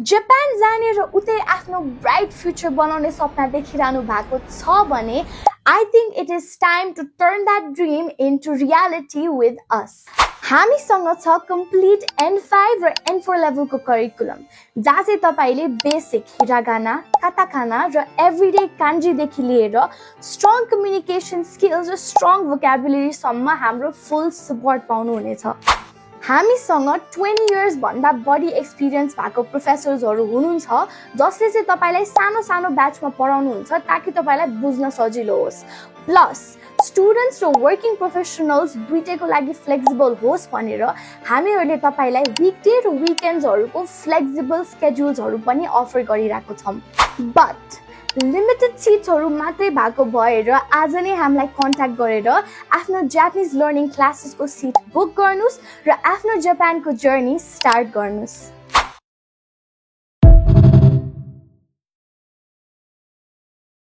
Japan जाने र उतै आफ्नो ब्राइट फ्युचर बनाउने सपना देखिरहनु भएको छ भने I think it is time to turn that dream into reality with us. हामीसँग छ कम्प्लिट N5 र N4 लेभलको करिकुलम जहाँ चाहिँ तपाईले बेसिक हिरागाना, काताकाना र एभ्रीडे कान्जीदेखि लिएर स्ट्रङ कम्युनिकेसन स्किल्स र स्ट्रङ भोक्याबुलरी सम्म हाम्रो फुल सपोर्ट पाउनुहुनेछ। हामीसँग 20 इयर्स भन्दा बढी एक्सपिरियन्स भएको प्रोफेसर्सहरू हुनुहुन्छ जसले चाहिँ तपाईलाई सानो सानो ब्याचमा पढाउनुहुन्छ ताकि तपाईलाई बुझ्न सजिलो होस्। प्लस स्टुडेन्ट्स र वर्किङ प्रोफेसनल्स दुईटैको लागि फ्लेक्सिबल होस् भनेर हामीहरूले तपाईलाई विकडे र विकेन्ड्सहरूको फ्लेक्सिबल स्केड्युल्सहरू पनि अफर गरिरहेको छौं। बट लिमिटेड सिट्सहरू मात्रै भएको भएर आज नै हामीलाई कन्ट्याक्ट गरेर आफ्नो जापानिज लर्निङ क्लासेसको सिट बुक गर्नुस् र आफ्नो जापानको जर्नी स्टार्ट गर्नुस्।